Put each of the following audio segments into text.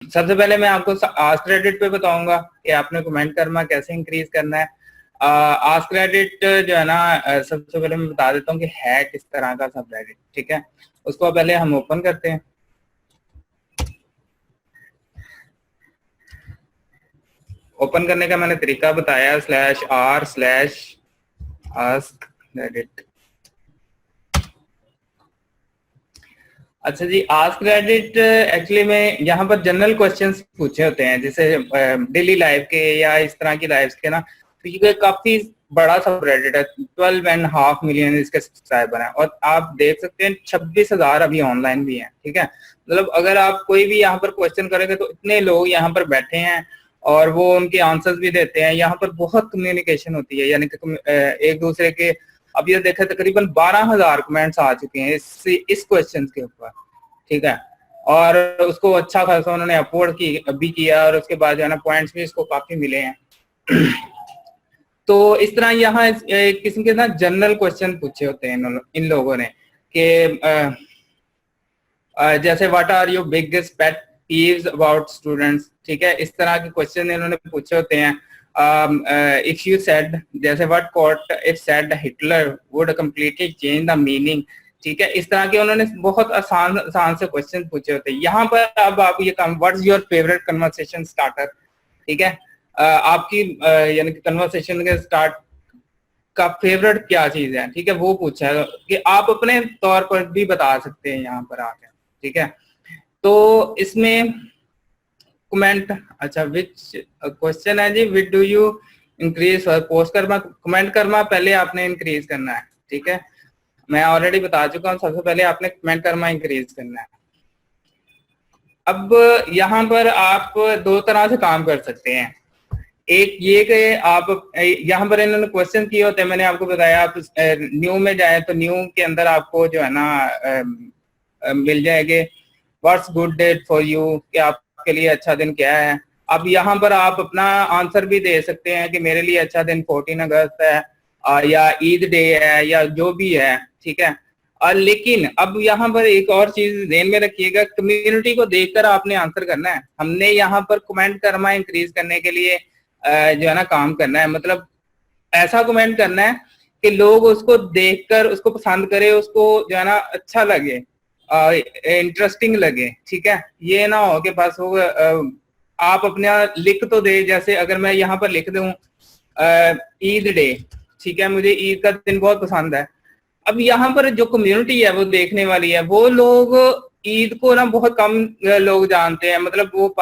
सबसे पहले मैं आपको आस्क क्रेडिट पे बताऊंगा कि आपने कमेंट करना कैसे इंक्रीज करना है। आस्क क्रेडिट जो है ना, सबसे पहले मैं बता देता हूँ कि है किस तरह का सब क्रेडिट, ठीक है। उसको पहले हम ओपन करते हैं। ओपन करने का मैंने तरीका बताया, /r/ask क्रेडिट। अच्छा जी, आस्क क्रेडिट एक्चुअली में यहाँ पर जनरल क्वेश्चंस पूछे होते हैं, जैसे डेली लाइफ के या इस तरह की लाइफ के ना। तो ये काफी बड़ा सब क्रेडिट है, 12.5 मिलियन इसके सब्सक्राइबर हैं, और आप देख सकते हैं 26,000 अभी ऑनलाइन भी हैं, ठीक है। मतलब अगर आप कोई भी यहाँ पर क्वेश्चन करेंगे तो इतने लोग यहाँ पर बैठे हैं और वो उनके आंसर्स भी देते हैं। यहाँ पर बहुत कम्युनिकेशन होती है, यानी कि एक दूसरे के, अब ये देखा तकरीबन 12,000 कमेंट्स आ चुके हैं इस क्वेश्चन के ऊपर, ठीक है। और उसको अच्छा खासा उन्होंने अपलोड भी किया, और उसके बाद जो है ना पॉइंट्स भी इसको काफी मिले हैं। तो इस तरह यहाँ किसी के ना जनरल क्वेश्चन पूछे होते हैं इन लोगों ने कि जैसे what are your biggest pet peeves about students, ठीक है। इस तरह के क्वेश्चन इन्होंने पूछे होते हैं। इफ यू सेड, जैसे what quote if said Hitler would completely change the meaning, ठीक है। इस तरह के उन्होंने बहुत आसान आसान से क्वेश्चन पूछे होते हैं। यहाँ पर अब आप ये काम, what's your favourite conversation starter, ठीक है। आपकी यानी कि कन्वर्सेशन के स्टार्ट का फेवरेट क्या चीज है, ठीक है, वो पूछा है कि आप अपने तौर पर भी बता सकते हैं यहाँ पर आके, ठीक है। तो इसमें कमेंट, अच्छा विच क्वेश्चन है जी, which do you increase post करना, कमेंट करना पहले आपने इंक्रीज करना है, ठीक है। मैं ऑलरेडी बता चुका हूँ, सबसे पहले आपने कमेंट करना इंक्रीज करना है। अब यहाँ पर आप दो तरह से काम कर सकते हैं। एक ये कि आप यहाँ पर इन्होंने क्वेश्चन किए होते हैं, मैंने आपको बताया, आप न्यू में जाए तो न्यू के अंदर आपको जो है ना मिल जाएंगे what's good date for you, कि आपके लिए अच्छा दिन क्या है। अब यहाँ पर आप अपना आंसर भी दे सकते हैं कि मेरे लिए अच्छा दिन 14 अगस्त है, या ईद डे है, या जो भी है, ठीक है। लेकिन अब यहाँ पर एक और चीज ध्यान में रखिएगा, कम्युनिटी को देखकर आपने आंसर करना है। हमने यहाँ पर कमेंट करना इंक्रीज करने के लिए जो है ना काम करना है, मतलब ऐसा कमेंट करना है कि लोग उसको देखकर उसको पसंद करें, उसको जो है ना अच्छा लगे, इंटरेस्टिंग लगे, ठीक है। ये ना हो कि बस वो आप अपना लिख तो दे, जैसे अगर मैं यहाँ पर लिख दूं ईद डे, ठीक है, मुझे ईद का दिन बहुत पसंद है। अब यहाँ पर जो कम्युनिटी है वो देखने वाली है, वो लोग ईद को ना बहुत कम लोग जानते हैं, मतलब वो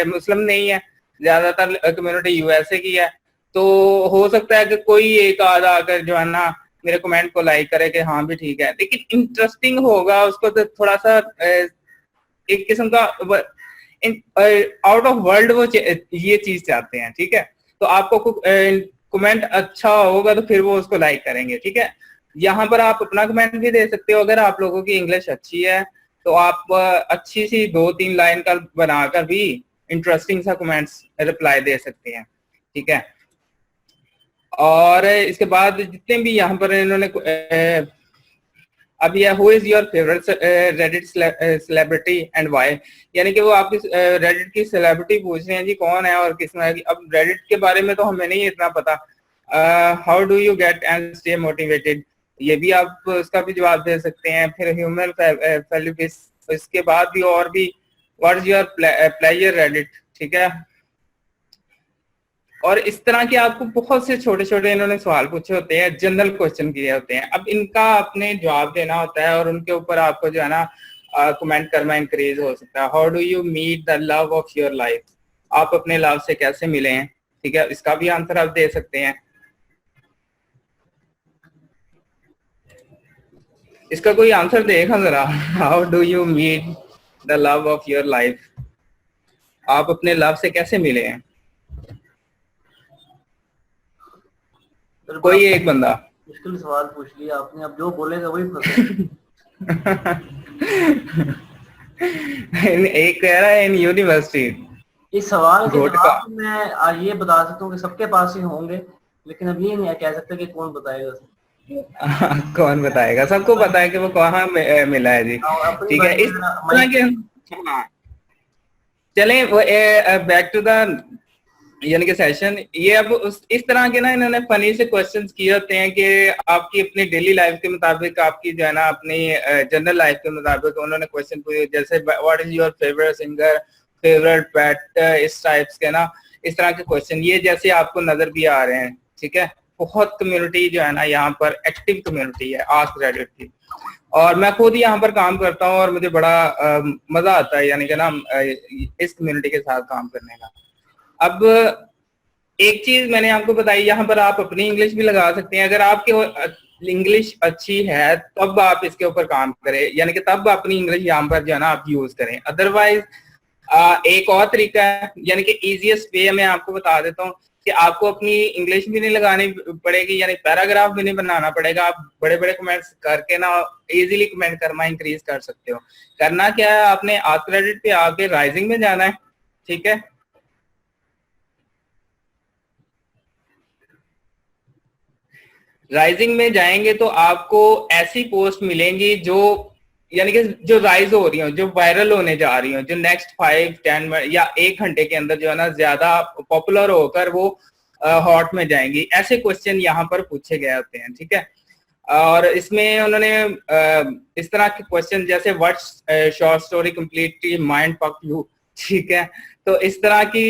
मुस्लिम नहीं है, ज्यादातर कम्युनिटी यूएसए की है। तो हो सकता है कि कोई एक आधा आकर जो है ना मेरे कमेंट को लाइक करे कि हाँ भी ठीक है, लेकिन इंटरेस्टिंग होगा उसको तो थोड़ा सा एक किस्म का आउट ऑफ वर्ल्ड वो ये चीज चाहते हैं, ठीक है। तो आपको कमेंट अच्छा होगा तो फिर वो उसको लाइक करेंगे, ठीक है। यहाँ पर आप अपना कमेंट भी दे सकते हो, अगर आप लोगों की इंग्लिश अच्छी है तो आप अच्छी सी 2-3 लाइन का बनाकर भी इंटरेस्टिंग सा कमेंट्स रिप्लाई दे सकते हैं, ठीक है। और इसके बाद जितने भी यहाँ पर इन्होंने अब यह who is your favourite Reddit celebrity and why, यानी कि वो आपकी रेडिट की सेलिब्रिटी पूछ रहे हैं जी कौन है और किस में। अब रेडिट के बारे में तो हमें नहीं इतना पता। How do you get and stay motivated, ये भी आप उसका भी जवाब दे सकते हैं। फिर ह्यूमन फैलिबिस, इसके बाद भी और भी what is your pleasure Reddit, ठीक है। और इस तरह के आपको बहुत से छोटे छोटे इन्होंने सवाल पूछे होते हैं, जनरल क्वेश्चन किए होते हैं। अब इनका आपने जवाब देना होता है और उनके ऊपर आपको जो है ना कमेंट करना इंक्रीज हो सकता है। How do you meet the love of your life, आप अपने लव से कैसे मिले हैं, ठीक है, इसका भी आंसर आप दे सकते हैं। इसका कोई आंसर देगा जरा, how do you meet the love of your life, आप अपने लव से कैसे मिले हैं, कोई एक बंदा। मुश्किल सवाल पूछ लिया आपने, अब जो बोलेगा वही फंसेगा। एक कह रहा है इन यूनिवर्सिटी, इस सवाल के जवाब मैं ये बता सकता हूँ कि सबके पास ही होंगे, लेकिन अब ये नहीं कह सकते कि कौन बताएगा। कौन बताएगा, सबको पता है कि वो कहाँ मिला है जी, ठीक है। इस तरह के चलें बैक टू द यानी कि सेशन। ये अब इस तरह के ना इन्होंने फनी से क्वेश्चंस किए होते हैं कि आपकी अपनी डेली लाइफ के मुताबिक, आपकी जो है ना अपनी जनरल लाइफ के मुताबिक उन्होंने क्वेश्चन पूछे, जैसे what is your favourite singer, favourite pet, इस टाइप्स के ना, इस तरह के क्वेश्चन ये जैसे आपको नजर भी आ रहे हैं। ठीक है, बहुत कम्युनिटी जो है ना यहाँ पर एक्टिव कम्युनिटी है आस्क रेडिट की, और मैं खुद यहाँ पर काम करता हूँ और मुझे बड़ा मजा आता है यानी कि ना इस कम्युनिटी के साथ काम करने का। अब एक चीज मैंने आपको बताई, यहाँ पर आप अपनी इंग्लिश भी लगा सकते हैं। अगर आपकी इंग्लिश अच्छी है तब आप इसके ऊपर काम करें, यानी कि तब अपनी इंग्लिश यहाँ पर जो है ना आप यूज करें। अदरवाइज एक और तरीका है, यानी कि इजीएस्ट वे मैं आपको बता देता हूँ कि आपको अपनी इंग्लिश भी नहीं लगानी पड़ेगी, यानी पैराग्राफ भी नहीं बनाना पड़ेगा। आप बड़े बड़े कमेंट्स करके ना इजीली कमेंट करना इंक्रीज कर सकते हो। करना क्या है, आपने आस्क क्रेडिट पे आके राइजिंग में जाना है। ठीक है, राइजिंग में जाएंगे तो आपको ऐसी पोस्ट मिलेंगी जो यानी कि जो राइज हो रही हो, जो वायरल होने जा रही हो, जो नेक्स्ट 5-10 या 1 घंटे के अंदर जो है ना ज्यादा पॉपुलर होकर वो हॉट में जाएंगी। ऐसे क्वेश्चन यहाँ पर पूछे गए होते हैं। ठीक है, और इसमें उन्होंने इस तरह के क्वेश्चन जैसे what's short story completely mind पक यू, ठीक है, तो इस तरह की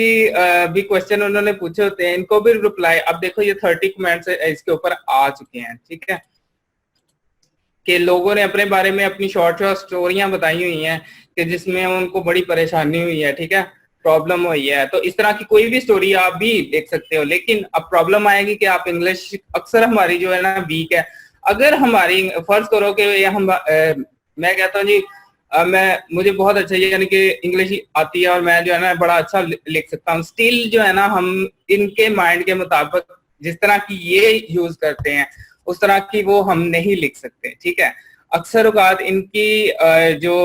भी क्वेश्चन उन्होंने पूछे होते हैं, इनको भी रिप्लाई। अब देखो ये 30 कमेंट्स इसके ऊपर आ चुके हैं। ठीक है, कि लोगों ने अपने बारे में अपनी शॉर्ट शॉर्ट स्टोरियां बताई हुई हैं कि जिसमें उनको बड़ी परेशानी हुई है। ठीक है, प्रॉब्लम हुई है, तो इस तरह की कोई भी स्टोरी आप भी देख सकते हो। लेकिन अब प्रॉब्लम आएगी कि आप इंग्लिश अक्सर हमारी जो है ना वीक है। अगर हमारी फर्ज करो कि हम मैं कहता हूँ जी मुझे बहुत अच्छा यानी कि इंग्लिश आती है और मैं जो है ना बड़ा अच्छा लिख सकता हूँ, स्टिल जो है ना हम इनके माइंड के मुताबिक जिस तरह की ये यूज करते हैं उस तरह की वो हम नहीं लिख सकते। ठीक है, अक्सर औकात इनकी जो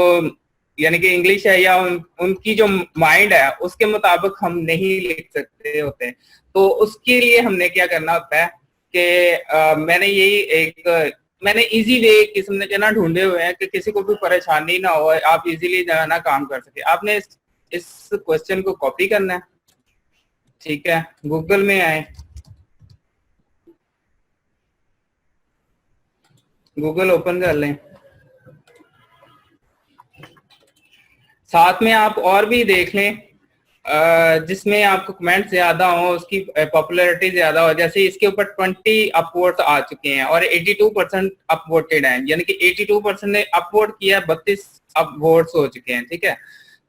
यानी कि इंग्लिश है या उनकी जो माइंड है उसके मुताबिक हम नहीं लिख सकते होते। तो उसके लिए हमने क्या करना होता है कि मैंने इजी वे किस्म के ना ढूंढे हुए हैं कि किसी को भी परेशानी ना हो, आप इजीली जो है ना काम कर सके। आपने इस क्वेश्चन को कॉपी करना है। ठीक है, गूगल में आए, गूगल ओपन कर लें, साथ में आप और भी देख लें जिसमें आपको कमेंट ज्यादा हो, उसकी पॉपुलैरिटी ज्यादा हो। जैसे इसके ऊपर 20 अपवोट्स आ चुके हैं और 82% अपवोटेड हैं, यानी कि 82% ने अपवोट किया, 32 अपवोट्स हो चुके हैं। ठीक है,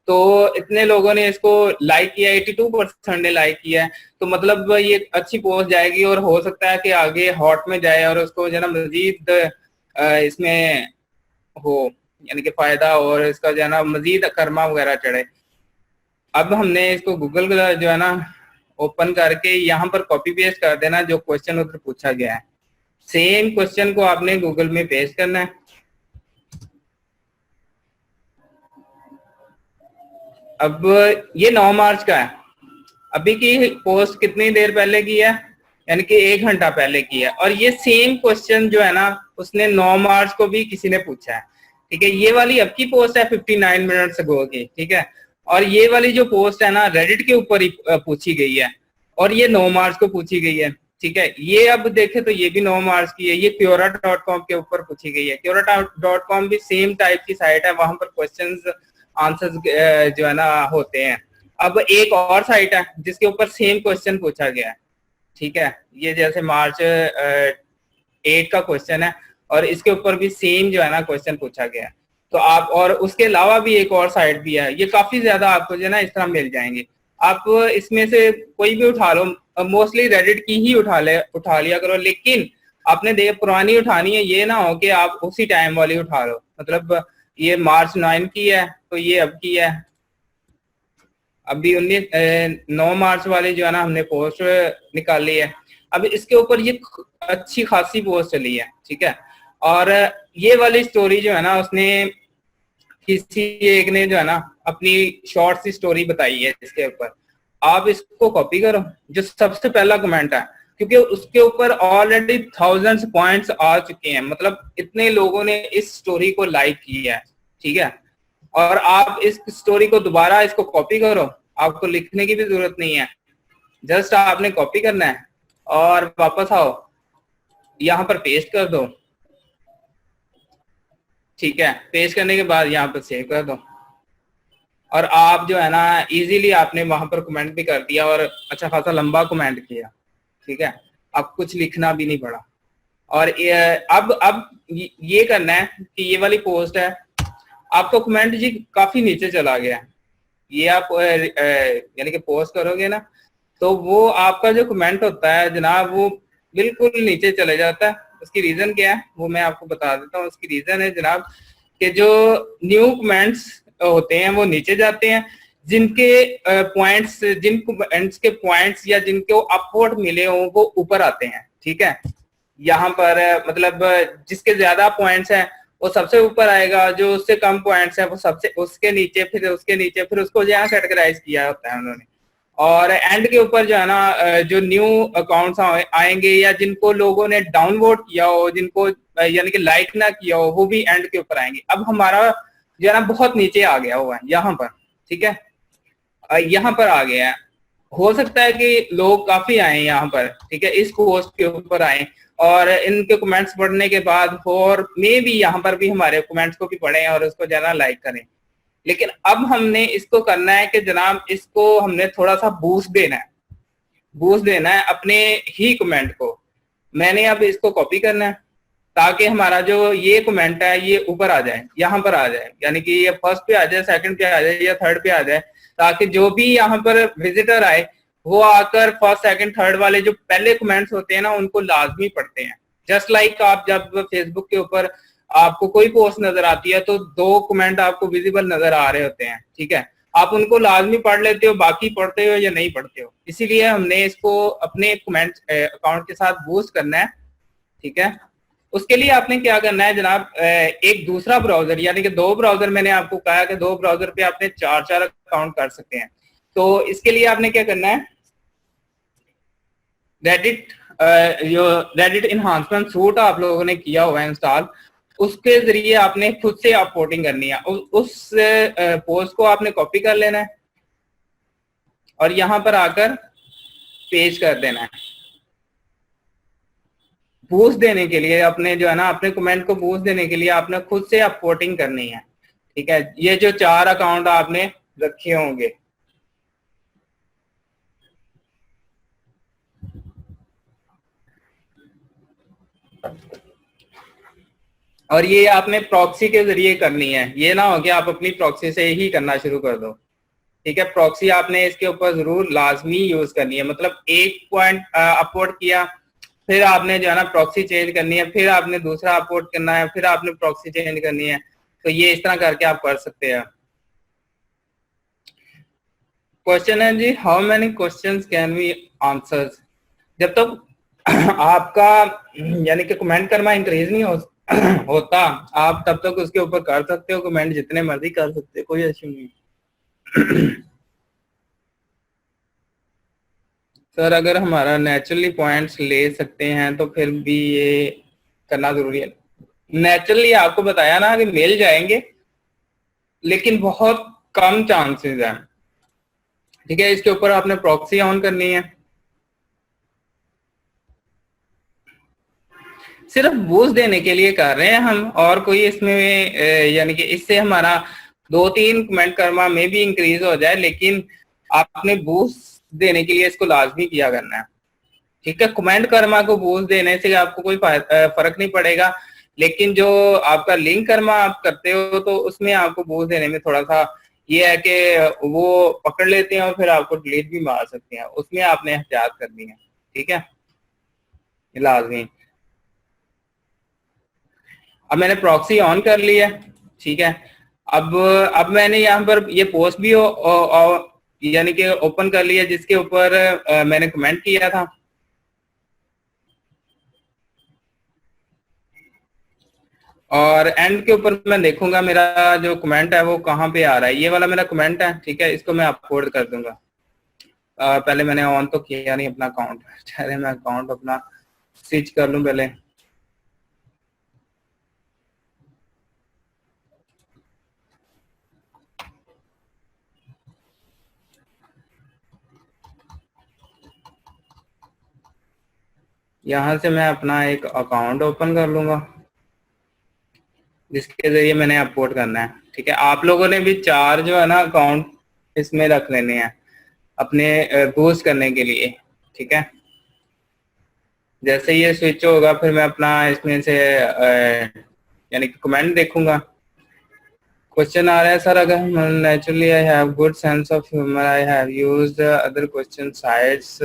तो इतने लोगों ने इसको लाइक किया, 82% ने लाइक किया है, तो मतलब ये अच्छी पोस्ट जाएगी और हो सकता है कि आगे हॉट में जाए और उसको जो है ना मजीद इसमें हो यानी कि फायदा और इसका जो है ना मजीद कर्मा वगैरह चढ़े। अब हमने इसको गूगल जो है ना ओपन करके यहाँ पर कॉपी पेस्ट कर देना जो क्वेश्चन उधर पूछा गया है। सेम क्वेश्चन को आपने गूगल में पेस्ट करना है। अब ये 9 मार्च का है, अभी की पोस्ट कितनी देर पहले की है, यानी कि 1 घंटा पहले की है। और ये सेम क्वेश्चन जो है ना उसने 9 मार्च को भी किसी ने पूछा है। ठीक है, ये वाली अब की पोस्ट है 59 मिनट्स अगो की। ठीक है, और ये वाली जो पोस्ट है ना रेडिट के ऊपर ही पूछी गई है और ये 9 मार्च को पूछी गई है। ठीक है, ये अब देखे तो ये भी 9 मार्च की है, ये Quora.com के ऊपर पूछी गई है। Quora.com भी सेम टाइप की साइट है, वहां पर क्वेश्चंस आंसर्स जो है ना होते हैं। अब एक और साइट है जिसके ऊपर सेम क्वेश्चन पूछा गया है। ठीक है, ये जैसे मार्च 8 का क्वेश्चन है और इसके ऊपर भी सेम जो है ना क्वेश्चन पूछा गया है। तो आप, और उसके अलावा भी एक और साइट भी है, ये काफी ज्यादा आपको जो है ना इस तरह मिल जाएंगे। आप इसमें से कोई भी उठा लो, मोस्टली रेडिट की ही उठा लिया करो, लेकिन आपने पुरानी उठानी है, ये ना हो कि आप उसी टाइम वाली उठा लो। मतलब ये मार्च 9 की है तो ये अब की है, अभी 9 मार्च वाली जो है ना हमने पोस्ट निकाली है। अब इसके ऊपर ये अच्छी खासी पोस्ट चली है। ठीक है, और ये वाली स्टोरी जो है ना उसने किसी एक ने जो है ना अपनी शॉर्ट सी स्टोरी बताई है इसके ऊपर। आप इसको कॉपी करो जो सबसे पहला कमेंट है, क्योंकि उसके ऊपर ऑलरेडी थाउजेंड्स पॉइंट्स आ चुके हैं, मतलब इतने लोगों ने इस स्टोरी को लाइक किया है। ठीक है, और आप इस स्टोरी को दोबारा इसको कॉपी करो, आपको लिखने की भी जरूरत नहीं है, जस्ट आपने कॉपी करना है और वापस आओ, यहाँ पर पेस्ट कर दो, ठीक है। पेस्ट करने के बाद यहाँ पर सेव कर दो, और आप जो है ना इजीली आपने वहां पर कमेंट भी कर दिया और अच्छा खासा लंबा कमेंट किया, ठीक है। अब कुछ लिखना भी नहीं पड़ा। और अब ये करना है कि ये वाली पोस्ट है, आपको कमेंट जी काफी नीचे चला गया, ये आप यानी कि पोस्ट करोगे ना तो वो आपका जो कमेंट होता है जनाब वो बिल्कुल नीचे चले जाता है। उसकी रीजन क्या है वो मैं आपको बता देता हूँ। उसकी रीजन है जनाब कि जो न्यू कमेंट्स होते हैं वो नीचे जाते हैं, जिनके पॉइंट्स जिन कमेंट्स के पॉइंट्स या जिनको अपवोट मिले हो वो ऊपर आते हैं, ठीक है। यहाँ पर मतलब जिसके ज्यादा पॉइंट्स हैं वो सबसे ऊपर आएगा, जो उससे कम पॉइंट्स है वो सबसे उसके नीचे, फिर उसके नीचे, फिर उसको यहाँ कैटेगराइज किया होता है उन्होंने। और एंड के ऊपर जो है ना जो न्यू अकाउंट्स आएंगे या जिनको लोगों ने डाउनवोट किया हो, जिनको यानी कि लाइक ना किया हो, वो भी एंड के ऊपर आएंगे। अब हमारा जो है ना बहुत नीचे आ गया हुआ है यहाँ पर, ठीक है। यहाँ पर आ गया है, हो सकता है कि लोग काफी आए यहाँ पर, ठीक है, इस पोस्ट के ऊपर आए और इनके कमेंट्स पढ़ने के बाद और मे भी यहाँ पर भी हमारे कमेंट्स को भी पढ़ें और उसको ज्यादा लाइक करें। लेकिन अब हमने इसको करना है कि जनाब इसको हमने थोड़ा सा बूस्ट देना है, बूस्ट देना है अपने ही कमेंट को। मैंने अब इसको कॉपी करना है ताकि हमारा जो ये कमेंट है ये ऊपर आ जाए, यहाँ पर आ जाए, यानी कि ये फर्स्ट पे आ जाए, सेकंड पे आ जाए या थर्ड पे आ जाए, ताकि जो भी यहाँ पर विजिटर आए वो आकर फर्स्ट सेकंड थर्ड वाले जो पहले कमेंट्स होते हैं ना उनको लाजमी पढ़ते हैं। जस्ट लाइक आप जब फेसबुक के ऊपर आपको कोई पोस्ट नजर आती है तो दो कमेंट आपको विजिबल नजर आ रहे होते हैं, ठीक है, आप उनको लाजमी पढ़ लेते हो, बाकी पढ़ते हो या नहीं पढ़ते हो। इसीलिए हमने इसको अपने कमेंट अकाउंट के साथ बूस्ट करना है, ठीक है। उसके लिए आपने क्या करना है जनाब, एक दूसरा ब्राउजर यानी कि दो ब्राउजर, मैंने आपको कहा कि दो ब्राउजर पे आपने चार चार अकाउंट कर सकते हैं। तो इसके लिए आपने क्या करना है, रेडिट जो रेडिट इनहांसमेंट सूट आप लोगों ने किया हुआ है इंस्टॉल, उसके जरिए आपने खुद से अपलोडिंग करनी है। उस पोस्ट को आपने कॉपी कर लेना है और यहाँ पर आकर पेस्ट कर देना है। बूस्ट देने के लिए अपने जो है ना अपने कमेंट को बूस्ट देने के लिए आपने खुद से अपलोडिंग करनी है, ठीक है। ये जो चार अकाउंट आपने रखे होंगे, और ये आपने प्रॉक्सी के जरिए करनी है। ये ना हो कि आप अपनी प्रॉक्सी से ही करना शुरू कर दो, ठीक है। प्रॉक्सी आपने इसके ऊपर जरूर लाजमी यूज करनी है। मतलब एक पॉइंट अपलोड किया, फिर आपने जो है ना प्रॉक्सी चेंज करनी है, फिर आपने दूसरा अपलोड करना है, फिर आपने प्रॉक्सी चेंज करनी है। तो ये इस तरह करके आप कर सकते हैं। क्वेश्चन है जी, how many questions can we answer. जब तक आपका यानी कि कमेंट करना इंक्रीज नहीं होता, आप तब तक उसके ऊपर कर सकते हो कमेंट, जितने मर्जी कर सकते हो, कोई इश्यू नहीं। सर अगर हमारा नेचुरली पॉइंट्स ले सकते हैं तो फिर भी ये करना जरूरी है। नेचुरली आपको बताया ना कि मिल जाएंगे, लेकिन बहुत कम चांसेस हैं, ठीक है। इसके ऊपर आपने प्रॉक्सी ऑन करनी है। सिर्फ बूस्ट देने के लिए कर रहे हैं हम, और कोई इसमें यानी कि इससे हमारा 2-3 कमेंट कर्मा में भी इंक्रीज हो जाए, लेकिन आपने बूस्ट देने के लिए इसको लाजमी किया करना है, ठीक है। कमेंट कर्मा को बूस्ट देने से आपको कोई फर्क नहीं पड़ेगा, लेकिन जो आपका लिंक कर्मा आप करते हो तो उसमें आपको बूस्ट देने में थोड़ा सा ये है कि वो पकड़ लेते हैं और फिर आपको डिलीट भी मार सकते हैं, उसमें आपने एहतियात करनी है, ठीक है, लाजमी। अब मैंने प्रॉक्सी ऑन कर लिया, ठीक है। अब मैंने यहाँ पर ये पोस्ट भी यानी कि ओपन कर लिया जिसके ऊपर मैंने कमेंट किया था। और एंड के ऊपर मैं देखूंगा मेरा जो कमेंट है वो कहाँ पे आ रहा है। ये वाला मेरा कमेंट है, ठीक है, इसको मैं अपलोड कर दूंगा। पहले मैंने ऑन तो किया नहीं अपना अकाउंट, चलिए मैं अकाउंट अपना स्विच कर लूं पहले। यहाँ से मैं अपना एक अकाउंट ओपन कर लूंगा जिसके जरिए मैंने अपलोड करना है। ठीक है, आप लोगों ने भी 4 जो है ना अकाउंट इसमें रख लेने हैं अपने बूस्ट करने के लिए। ठीक है, जैसे ये स्विच होगा फिर मैं अपना इसमें से यानी कि कमेंट देखूंगा। क्वेश्चन आ रहा है सर, अगर naturally I have good sense of humour, I have used other question sites.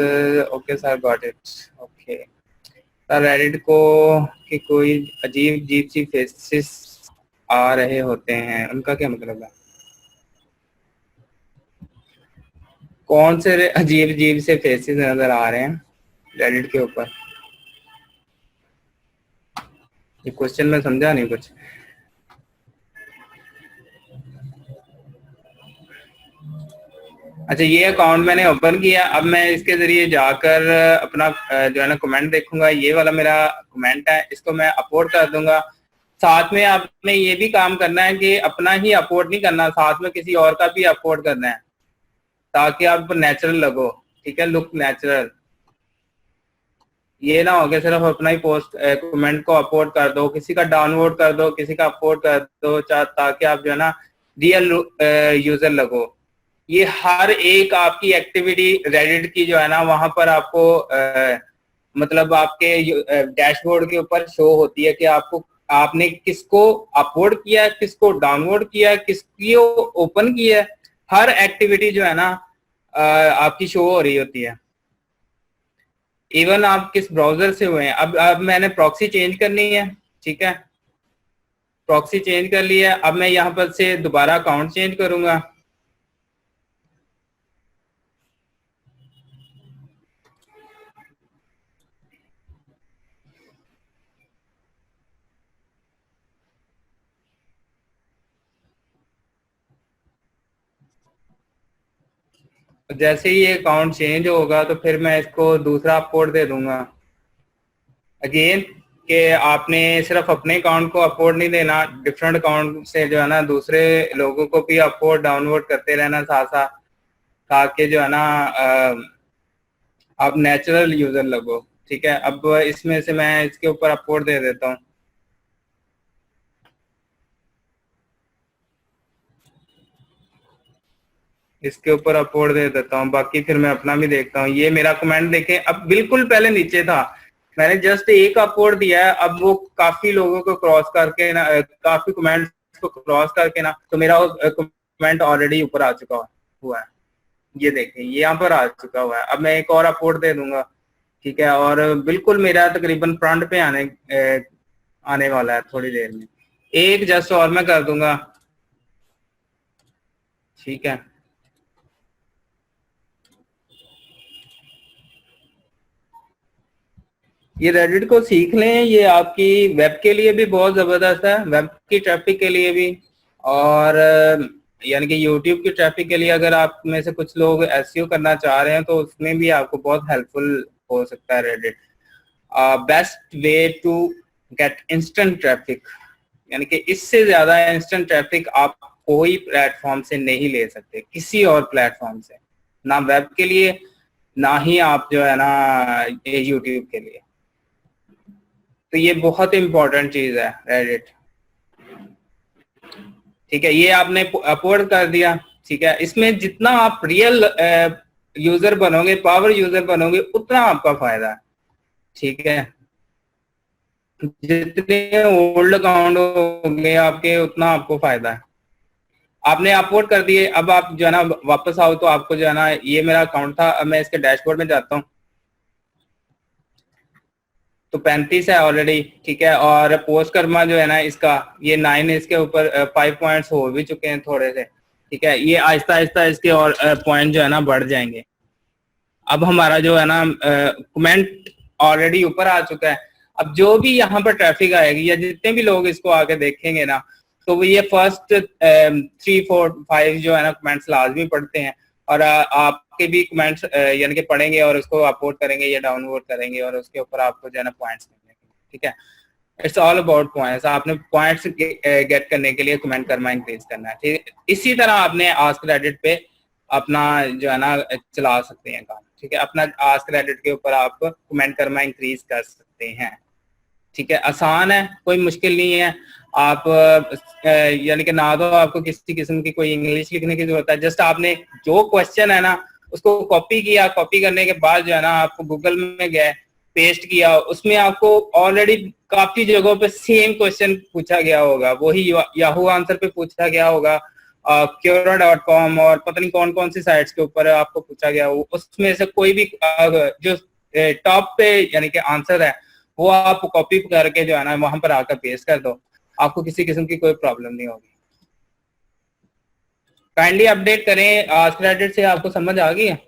Okay sir, got it. Okay sir, Reddit को कि कोई अजीब अजीब सी फेसेस आ रहे होते हैं, उनका क्या मतलब है? कौन से अजीब अजीब से फेसेस नजर आ रहे हैं रेडिट के ऊपर? ये क्वेश्चन में समझा नहीं कुछ। अच्छा, ये अकाउंट मैंने ओपन किया, अब मैं इसके जरिए जाकर अपना जो है ना कमेंट देखूंगा। ये वाला मेरा कमेंट है, इसको मैं अपलोड कर दूंगा। साथ में आपने ये भी काम करना है कि अपना ही अपलोड नहीं करना, साथ में किसी और का भी अपलोड करना है ताकि आप नेचुरल लगो। ठीक है, लुक नेचुरल। ये ना हो गया सिर्फ अपना ही पोस्ट कमेंट को अपलोड कर दो, किसी का डाउनलोड कर दो, किसी का अपलोड कर दो, ताकि आप जो है ना रियल यूजर लगो। ये हर एक आपकी एक्टिविटी रेडिट की जो है ना वहां पर आपको मतलब आपके डैशबोर्ड के ऊपर शो होती है कि आपको आपने किसको अपलोड किया, किसको डाउनलोड किया, किसकी ओपन किया। हर एक्टिविटी जो है ना आपकी शो हो रही होती है। इवन आप किस ब्राउजर से हुए हैं। अब मैंने प्रॉक्सी चेंज करनी है। ठीक है, प्रॉक्सी चेंज कर लिया। अब मैं यहाँ पर से दोबारा अकाउंट चेंज करूंगा। जैसे ही ये अकाउंट चेंज होगा तो फिर मैं इसको दूसरा अपलोड दे दूंगा अगेन, कि आपने सिर्फ अपने अकाउंट को अपलोड नहीं देना, डिफरेंट अकाउंट से जो है ना दूसरे लोगों को भी अपलोड डाउनलोड करते रहना साथ साथ, ताकि जो है ना आप नेचुरल यूजर लगो। ठीक है, अब इसमें से मैं इसके ऊपर अपलोड दे देता हूँ। इसके ऊपर अपलोड दे देता हूँ, बाकी फिर मैं अपना भी देखता हूँ। ये मेरा कमेंट देखें, अब बिल्कुल पहले नीचे था, मैंने जस्ट एक अपलोड दिया है, अब वो काफी लोगों को क्रॉस करके ना, काफी कमेंट्स को क्रॉस करके ना, तो मेरा कमेंट ऑलरेडी ऊपर आ चुका हुआ है। ये देखें, ये यहाँ पर आ चुका हुआ है। अब मैं एक और अपलोड दे दूंगा। ठीक है, और बिल्कुल मेरा तकरीबन फ्रंट पे आने वाला है थोड़ी देर में। एक जस्ट और मैं कर दूंगा। ठीक है, ये रेडिट को सीख लें, ये आपकी वेब के लिए भी बहुत जबरदस्त है, वेब की ट्रैफिक के लिए भी, और यानी कि यूट्यूब की ट्रैफिक के लिए अगर आप में से कुछ लोग एसईओ करना चाह रहे हैं तो उसमें भी आपको बहुत हेल्पफुल हो सकता है Reddit. Best way to get instant traffic, यानी कि इससे ज्यादा इंस्टेंट ट्रैफिक आप कोई प्लेटफॉर्म से नहीं ले सकते, किसी और प्लेटफॉर्म से, ना वेब के लिए, ना ही आप जो है ना यूट्यूब के लिए। तो ये बहुत इंपॉर्टेंट चीज है रेडिट। ठीक है, ये आपने अपलोड कर दिया। ठीक है, इसमें जितना आप रियल यूजर बनोगे, पावर यूजर बनोगे, उतना आपका फायदा है। ठीक है, जितने ओल्ड अकाउंट होंगे आपके, उतना आपको फायदा है। आपने अपलोड कर दिए, अब आप जो है ना वापस आओ तो आपको जो है ना, ये मेरा अकाउंट था, अब मैं इसके डैशबोर्ड में जाता हूँ तो 35 है ऑलरेडी। ठीक है, और पोस्ट कर्मा जो है ना इसका, ये 9, इसके ऊपर 5 पॉइंट्स हो भी चुके हैं थोड़े से। ठीक है, ये आहिस्ता आहिस्ता इसके और पॉइंट जो है ना बढ़ जाएंगे। अब हमारा जो है ना कमेंट ऑलरेडी ऊपर आ चुका है। अब जो भी यहाँ पर ट्रैफिक आएगी या जितने भी लोग इसको आके देखेंगे ना, तो वो ये फर्स्ट 3, 4, 5 जो है ना कमेंट्स लाजमी पढ़ते हैं, और आपके भी कमेंट्स यानी कि पढ़ेंगे और उसको अपलोड करेंगे या डाउनलोड करेंगे, और उसके ऊपर आपको जो है ना पॉइंट्स मिलेंगे। ठीक है, इट्स ऑल अबाउट पॉइंट्स। आपने पॉइंट्स गेट करने के लिए कमेंट करना इंक्रीज करना है। ठीक है, इसी तरह आपने आस्क रेडिट पे अपना जो है ना चला सकते हैं काम, ठीक है। अपना आस्क रेडिट के ऊपर आप कमेंट करना इंक्रीज कर सकते हैं, ठीक है। आसान है, कोई मुश्किल नहीं है। आप यानी कि ना तो आपको किसी किस्म की कोई इंग्लिश लिखने की जरूरत है, जस्ट आपने जो क्वेश्चन है ना उसको कॉपी किया, कॉपी करने के बाद जो है ना आप गूगल में गए, पेस्ट किया, उसमें आपको ऑलरेडी काफी जगहों पे सेम क्वेश्चन पूछा गया होगा, वही याहू आंसर पे पूछा गया होगा, Quora.com और पता नहीं कौन कौन सी साइट्स के ऊपर आपको पूछा गया हो, उसमें से कोई भी जो टॉप पे यानी कि आंसर है वो आप कॉपी करके जो है ना वहां पर आकर पेस्ट कर दो, आपको किसी किस्म की कोई प्रॉब्लम नहीं होगी। काइंडली अपडेट करें, आस्क रेडिट से आपको समझ आ गई है?